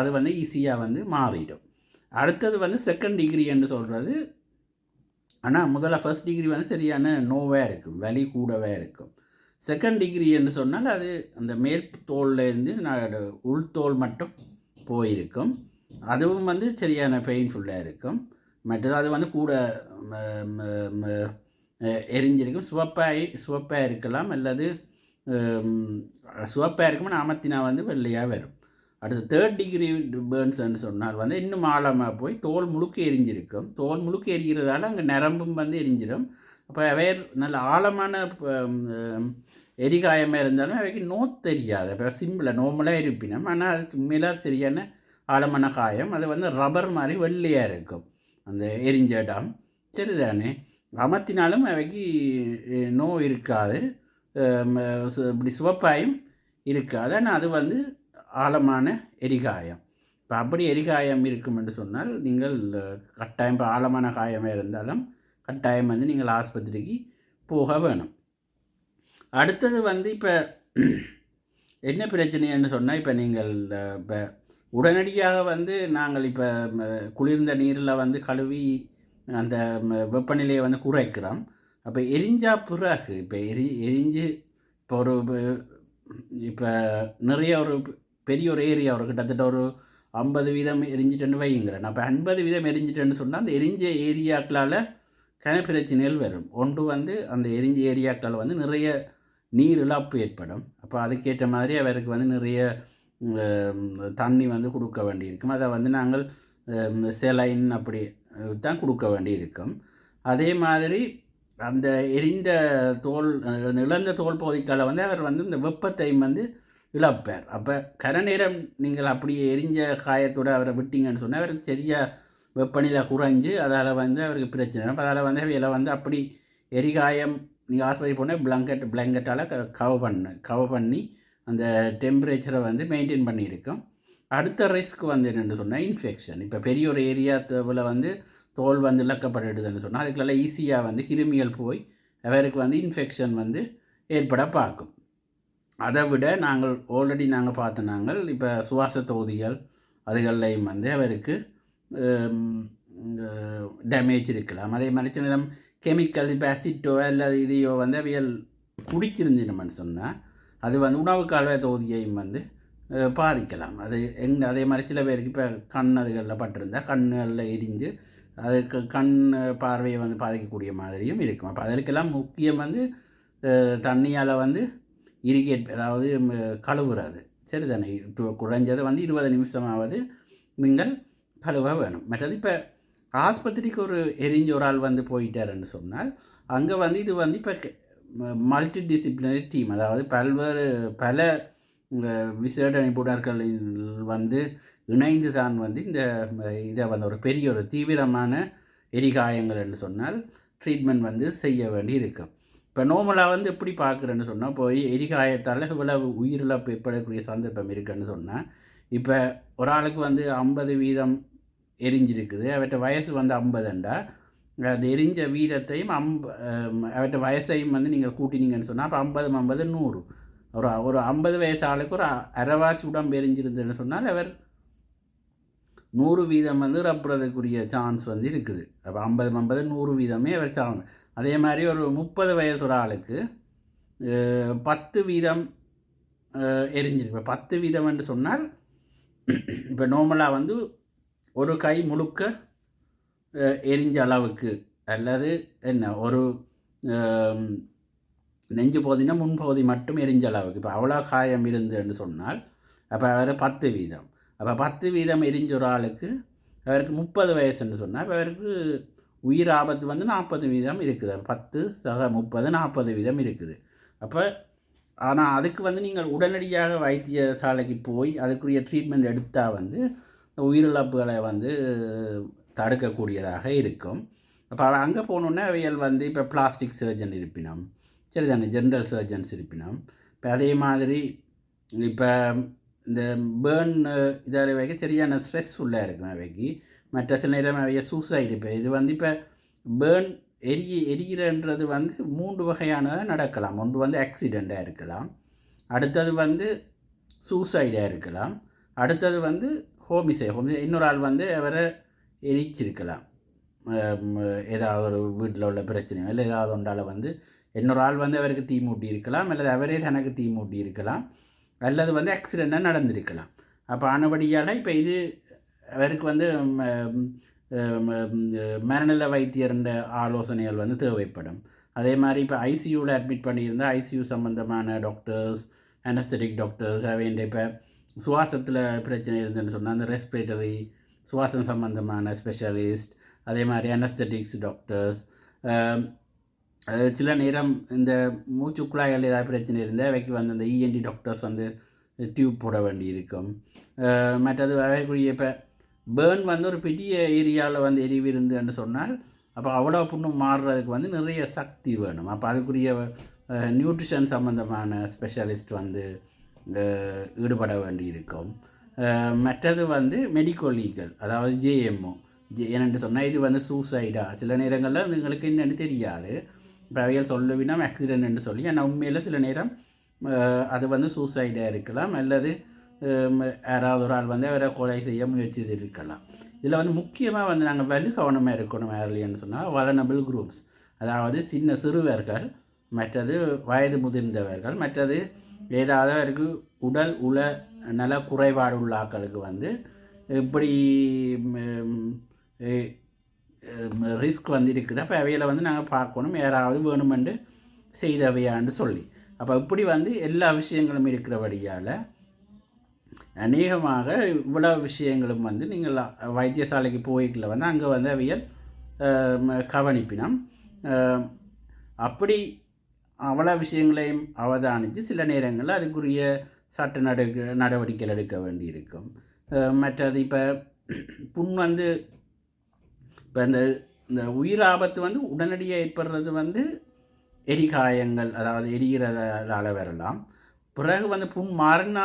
அது வந்து ஈஸியாக வந்து மாறிடும். அடுத்தது வந்து செகண்ட் டிகிரி என்று சொல்கிறது, ஆனால் முதல்ல ஃபஸ்ட் டிகிரி வந்து சரியான நோவாக இருக்கும், வலி கூடவே இருக்கும். செகண்ட் டிகிரி என்று சொன்னால் அது அந்த மேல் தோல்லேருந்து உள்தோல் மட்டும் போயிருக்கும், அதுவும் வந்து சரியான பெயின்ஃபுல்லாக இருக்கும். மற்றது அது வந்து கூட எரிஞ்சிருக்கும், சுவப்பாக இருக்கலாம் அல்லது சுவப்பாக இருக்கும், அமர்த்தினா வந்து வெள்ளையாக வரும். அடுத்து தேர்ட் டிகிரி பேர்ன்ஸ்ன்னு சொன்னால் வந்து இன்னும் ஆழமாக போய் தோல் முழுக்க எரிஞ்சிருக்கும், தோல் முழுக்க எரிகிறதால அங்கே நரம்பும் வந்து எரிஞ்சிடும். அப்போ வேறு நல்ல ஆழமான எரிகாயமாக இருந்தாலும் அவைக்கு தெரியாது. இப்போ சிம்பிளாக நார்மலாக இருப்பினோம், ஆனால் அது உண்மையில சரியான ஆழமான காயம், அது வந்து ரப்பர் மாதிரி வெள்ளையாக இருக்கும் அந்த எரிஞ்ச இடம். சரிதானே. அமர்த்தினாலும் அவைக்கு இருக்காது, இப்படி சிவப்பாயும் இருக்காது, ஆனால் அது வந்து ஆழமான எரிகாயம். இப்போ அப்படி எரிகாயம் இருக்கும் என்று சொன்னால் நீங்கள் கட்டாயம், இப்போ ஆழமான காயமாக இருந்தாலும் கட்டாயம் வந்து நீங்கள் ஆஸ்பத்திரிக்கு போக வேணும். அடுத்தது வந்து இப்போ என்ன பிரச்சனைன்னு சொன்னால், இப்போ நீங்கள் இப்போ உடனடியாக வந்து நாங்கள் இப்போ குளிர்ந்த நீரில் வந்து கழுவி அந்த வெப்பநிலையை வந்து குறைக்கிறோம். அப்போ எரிஞ்சா பிறகு இப்போ எரிஞ்சு இப்போ ஒரு இப்போ நிறைய ஒரு பெரிய ஒரு ஏரியா ஒரு கிட்டத்தட்ட ஒரு 50% எரிஞ்சிட்டேன்னு வையுங்கிறேன். அப்போ 50% எரிஞ்சிட்டேன்னு சொன்னால் அந்த எரிஞ்ச ஏரியாக்களால் பிரச்சனைகள் வரும். ஒன்று வந்து அந்த எரிஞ்ச ஏரியாக்களால் வந்து நிறைய நீர் இழப்பு ஏற்படும். அப்போ அதுக்கேற்ற மாதிரி அவருக்கு வந்து நிறைய தண்ணி வந்து கொடுக்க வேண்டியிருக்கும். அதை வந்து நாங்கள் செலைன் அப்படி தான் கொடுக்க வேண்டியிருக்கும். அதே மாதிரி அந்த எரிந்த தோல் இழந்த தோல் பகுதிக்கால வந்து அவர் வந்து இந்த வெப்பத்தையும் வந்து இழப்பார். அப்போ கரநேரம் நீங்கள் அப்படியே எரிஞ்ச காயத்தோடு அவரை விட்டீங்கன்னு சொன்னால் அவருக்கு சரியாக வெப்பநிலை குறைஞ்சு அதால் வந்து அவருக்கு பிரச்சனை. அப்போ அதால் வந்து அவையில் வந்து அப்படி எரிகாயம் நீங்கள் ஆஸ்பத்திரி போனால் பிளாங்கெட்டால் கவர் பண்ணி அந்த டெம்பரேச்சரை வந்து மெயின்டைன் பண்ணியிருக்கோம். அடுத்த ரிஸ்க் வந்து என்னென்னு சொன்னால் இன்ஃபெக்ஷன். இப்போ பெரிய ஒரு ஏரியாவில் வந்து தோல் வந்து இழக்கப்பட்டுடுதுன்னு சொன்னால் அதுக்கெல்லாம் ஈஸியாக வந்து கிருமிகள் போய் அவருக்கு வந்து இன்ஃபெக்ஷன் வந்து ஏற்பட பார்க்கும். அதை விட நாங்கள் ஆல்ரெடி நாங்கள் பார்த்த நாங்கள் இப்போ சுவாச தொகுதிகள் அதுகள்லையும் வந்து அவருக்கு டேமேஜ் இருக்கலாம். அதே மாதிரி சில நேரம் கெமிக்கல் இப்போ அசிட்டோ அல்லது இதையோ வந்து அவையல் குடிச்சிருந்தோம்னு சொன்னால் அது வந்து உணவு கால்வாய் தொகுதியையும் வந்து பாதிக்கலாம். அது அதே மாதிரி சில பேருக்கு இப்போ கண் அதுகளில் பட்டிருந்தால் கண்களில் எரிஞ்சு அதுக்கு கண் பார்வையை வந்து பாதிக்கக்கூடிய மாதிரியும் இருக்கும். அப்போ அதற்கெல்லாம் முக்கியம் வந்து தண்ணியால் வந்து இரிகேட், அதாவது கழுவுறது சரி தானே. குறைஞ்சது வந்து 20 நிமிஷமாவது நீங்கள் கழுவ வேணும். மற்றது இப்போ ஆஸ்பத்திரிக்கு ஒரு எரிஞ்ச ஒரு ஆள் வந்து போயிட்டாருன்னு சொன்னால் அங்கே வந்து இது வந்து இப்போ மல்டி டிசிப்ளினரி டீம், அதாவது பல விசேட நிபுணர்கள் வந்து இணைந்து தான் வந்து இதை வந்து ஒரு பெரிய ஒரு தீவிரமான எரிகாயங்கள் என்று சொன்னால் ட்ரீட்மெண்ட் வந்து செய்ய வேண்டி இருக்கும். இப்போ நார்மலாக வந்து எப்படி பார்க்குறேன்னு சொன்னால் போய் எரிகாயத்தால் இவ்வளவு உயிரிழப்பு ஏற்படக்கூடிய சந்தர்ப்பம் இருக்குன்னு சொன்னால் இப்போ ஒரு ஆளுக்கு வந்து 50% எரிஞ்சிருக்குது, அவற்ற வயசு வந்து 50ண்டா அது எரிஞ்ச வீதத்தையும் அவற்ற வயசையும் வந்து நீங்கள் கூட்டினீங்கன்னு சொன்னால் அப்போ 50 50 100 ஒரு 50 வயசு ஆளுக்கு ஒரு அரைவாசி உடம்பு எரிஞ்சிருந்துன்னு சொன்னால் அவர் 100% வந்து ரப்புறதுக்குரிய சான்ஸ் வந்து இருக்குது. அப்போ 50 50 100% அவர் சாங்க. அதே மாதிரி ஒரு 30 வயசு ஒரு ஆளுக்கு 10% எரிஞ்சிருக்கு. இப்போ 10% என்று சொன்னால் இப்போ நார்மலாக வந்து ஒரு கை முழுக்க எரிஞ்ச அளவுக்கு அல்லது என்ன ஒரு நெஞ்சு பகுதினா முன்பகுதி மட்டும் எரிஞ்ச அளவுக்கு இப்போ அவ்வளோ காயம் இருந்துன்னு சொன்னால் அப்போ அவர் 10%. அப்போ 10% எரிஞ்ச ஒரு ஆளுக்கு அவருக்கு 30 வயசுன்னு சொன்னால் இப்போ அவருக்கு உயிர் ஆபத்து வந்து 40% இருக்குது. 10 சக 30 40% இருக்குது. அப்போ ஆனால் அதுக்கு வந்து நீங்கள் உடனடியாக வைத்தியசாலைக்கு போய் அதுக்குரிய ட்ரீட்மெண்ட் எடுத்தால் வந்து உயிரிழப்புகளை வந்து தடுக்கக்கூடியதாக இருக்கும். அப்போ அங்கே போகணுன்னா அவைகள் வந்து இப்போ பிளாஸ்டிக் சர்ஜன் இருப்பினோம் சரி தானே, ஜென்ரல் சர்ஜன்ஸ் இருப்பினோம். இப்போ அதே மாதிரி இப்போ இந்த பேர்ன் இதாக வைக்க சரியான ஸ்ட்ரெஸ்ஃபுல்லாக இருக்கும் அவைக்கு. மற்ற சில நேரம் அவைய சூசைடு. இப்போ இது வந்து இப்போ பேர்ன் எரிகிறன்றது வந்து 3 வகையானதாக நடக்கலாம். ஒன்று வந்து ஆக்சிடெண்ட்டாக இருக்கலாம், அடுத்தது வந்து சூசைடாக இருக்கலாம், அடுத்தது வந்து ஹோமிசைட் இன்னொரு ஆள் வந்து அவரை எரிச்சிருக்கலாம். ஏதாவது ஒரு வீட்டில் உள்ள பிரச்சனையோ இல்லை ஏதாவது ஒன்றால் வந்து இன்னொரு ஆள் வந்து அவருக்கு தீ மூட்டி இருக்கலாம், அல்லது அவரே தனக்கு தீ மூட்டி இருக்கலாம், அல்லது வந்து ஆக்சிடெண்ட்டாக நடந்திருக்கலாம். அப்போ ஆனபடியால் இப்போ இது அவருக்கு வந்து மனநல வைத்தியர்ன்ற ஆலோசனைகள் வந்து தேவைப்படும். அதே மாதிரி இப்போ ஐசியூவில் அட்மிட் பண்ணியிருந்தால் ஐசியூ சம்மந்தமான டாக்டர்ஸ், அனஸ்தட்டிக் டாக்டர்ஸ் அவைண்ட இப்போ சுவாசத்தில் பிரச்சனை இருந்துன்னு சொன்னால் அந்த ரெஸ்பிரேட்டரி சுவாசம் சம்மந்தமான ஸ்பெஷலிஸ்ட், அதே மாதிரி அனஸ்தட்டிக்ஸ் டாக்டர்ஸ், சில நேரம் இந்த மூச்சு குழாய்கள் ஏதாவது பிரச்சனை இருந்தால் அவைக்கு வந்து அந்த இஎன்டி டாக்டர்ஸ் வந்து டியூப் போட வேண்டி இருக்கும். மற்றது அவைக்குரிய இப்போ பேர்ன் வந்து ஒரு பெரிய ஏரியாவில் வந்து எரிவு இருந்துன்னு சொன்னால் அப்போ அவ்வளோ புண்ணும் மாறுறதுக்கு வந்து நிறைய சக்தி வேணும். அப்போ அதுக்குரிய நியூட்ரிஷன் சம்மந்தமான ஸ்பெஷலிஸ்ட் வந்து ஈடுபட வேண்டி இருக்கும். மற்றது வந்து மெடிக்கல் லீகல், அதாவது ஜேஎம்ஓ என்னென்னு சொன்னால் இது வந்து சூசைடாக சில நேரங்களில் உங்களுக்கு என்னென்னு தெரியாது. இப்போ அவைகள் சொல்லவினா ஆக்சிடென்ட் என்று சொல்லி, ஆனால் உண்மையில் சில நேரம் அது வந்து சூசைடாக இருக்கலாம், அல்லது யாராவது ஒரு ஆள் வந்து அவரை கொலை செய்ய முயற்சி இருக்கலாம். இதில் வந்து முக்கியமாக வந்து நாங்கள் கவனமாக இருக்கணும் யாருலைன்னு சொன்னால் வலனபிள் குரூப்ஸ், அதாவது சிறுவர்கள், மற்றது வயது முதிர்ந்தவர்கள், மற்றது ஏதாவது அவருக்கு உடல் நல குறைபாடு உள்ள ஆக்களுக்கு வந்து இப்படி ரிஸ்க் வந்து இருக்குது. அப்போ அவையில் வந்து நாங்கள் பார்க்கணும் யாராவது வேணுமென்று செய்தவையான்னு சொல்லி. அப்போ இப்படி வந்து எல்லா விஷயங்களும் இருக்கிறபடியால் அநேகமாக இவ்வளோ விஷயங்களும் வந்து நீங்கள் வைத்தியசாலைக்கு போய்க்கல வந்து அங்கே வந்து அவையல் கவனிப்பினம். அப்படி அவ்வளோ விஷயங்களையும் அவதானித்து சில நேரங்களில் அதுக்குரிய சட்ட நடவடிக்கைகள் எடுக்க வேண்டி இருக்கும். மற்றது இப்போ புண் வந்து இப்போ இந்த உயிர் ஆபத்து வந்து உடனடியாக ஏற்படுறது வந்து எரிகாயங்கள், அதாவது எரிகிறதால வரலாம். பிறகு வந்து புண் மாறினா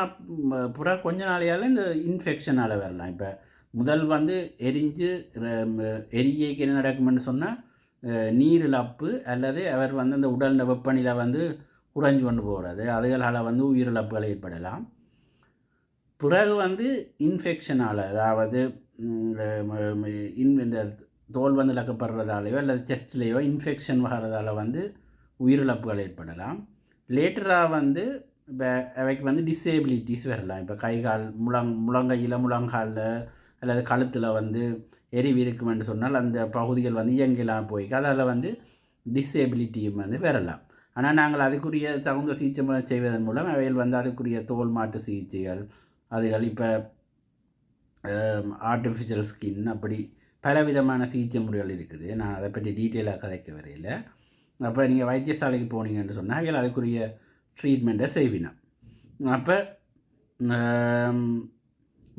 பிறகு கொஞ்ச நாளையால் இந்த இன்ஃபெக்ஷனால் வரலாம். இப்போ முதல் வந்து எரிஞ்சு எரிக்கைக்கு என்ன நடக்கும்னு சொன்னால் நீர் இழப்பு அல்லது அவர் வந்து அந்த உடல் வெப்பநிலை வந்து குறைஞ்சு கொண்டு போகிறது, அதுகளால் வந்து உயிரிழப்புகள் ஏற்படலாம். பிறகு வந்து இன்ஃபெக்ஷனால், அதாவது இந்த தோல் வந்து இழக்கப்படுறதாலேயோ அல்லது செஸ்ட்லேயோ இன்ஃபெக்ஷன் வர்றதால வந்து உயிரிழப்புகள் ஏற்படலாம். லேட்டராக வந்து இப்போ அவைக்கு வந்து டிசேபிலிட்டிஸ் வரலாம். இப்போ கை கால் முழங்கையில் முழங்காலில் அல்லது கழுத்தில் வந்து எரிவு இருக்குமென்று சொன்னால் அந்த பகுதிகள் வந்து இயங்கலாம் போய்க்கு, அதால் வந்து டிசேபிலிட்டியும் வந்து வரலாம். ஆனால் நாங்கள் அதுக்குரிய தகுந்த சிகிச்சை முறை செய்வதன் மூலம் அவைகள் வந்து அதுக்குரிய தோல் மாட்டு சிகிச்சைகள், அதுகள் இப்போ ஆர்டிஃபிஷியல் ஸ்கின், அப்படி பலவிதமான சிகிச்சை முறைகள் இருக்குது. நான் அதை பற்றி டீட்டெயிலாக கதைக்க வரையில். அப்போ நீங்கள் வைத்தியசாலைக்கு போனீங்கன்னு சொன்னால் அவைகள் அதுக்குரிய ட்ரீட்மெண்ட்டை செய்வினோம். அப்போ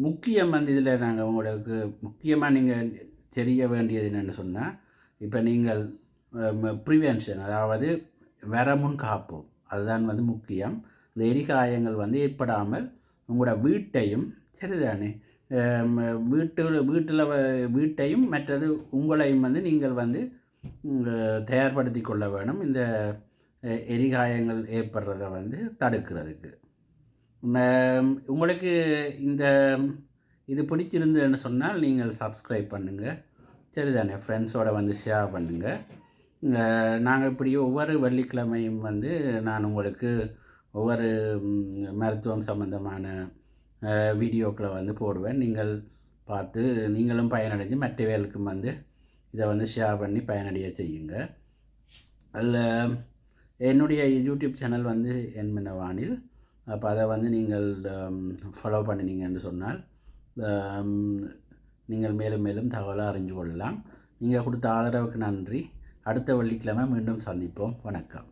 முக்கியம் வந்து இதில் நாங்கள் உங்களுக்கு முக்கியமாக நீங்கள் தெரிய வேண்டியது என்னென்னு சொன்னால், இப்போ நீங்கள் ப்ரிவென்ஷன், அதாவது வரமுன் காப்போம், அதுதான் வந்து முக்கியம். இந்த எரிகாயங்கள் வந்து ஏற்படாமல் உங்களோட வீட்டையும் சரிதானே, வீட்டையும் மற்றது உங்களையும் வந்து நீங்கள் வந்து தயார்படுத்தி கொள்ள வேணும் இந்த எரிகாயங்கள் ஏற்படுறதை வந்து தடுக்கிறதுக்கு. உங்களுக்கு இந்த இது பிடிச்சிருந்துன்னு சொன்னால் நீங்கள் சப்ஸ்கிரைப் பண்ணுங்கள் சரிதானே, ஃப்ரெண்ட்ஸோடு வந்து ஷேர் பண்ணுங்கள். நாங்கள் இப்படி ஒவ்வொரு வெள்ளிக்கிழமையும் வந்து நான் உங்களுக்கு ஒவ்வொரு மருத்துவம் சம்பந்தமான வீடியோக்களை வந்து போடுவேன். நீங்கள் பார்த்து நீங்களும் பயனடைஞ்சு மற்றவர்களுக்கும் வந்து இதை வந்து ஷேர் பண்ணி பயனடைய செய்யுங்க. அதில் என்னுடைய யூடியூப் சேனல் வந்து என்மின வானில், அப்போ அதை வந்து நீங்கள் ஃபாலோ பண்ணினீங்கன்னு சொன்னால் நீங்கள் மேலும் மேலும் தகவலாக அறிஞ்சு கொள்ளலாம். நீங்கள் கொடுத்த ஆதரவுக்கு நன்றி. அடுத்த வெள்ளிக்கிழமை மீண்டும் சந்திப்போம். வணக்கம்.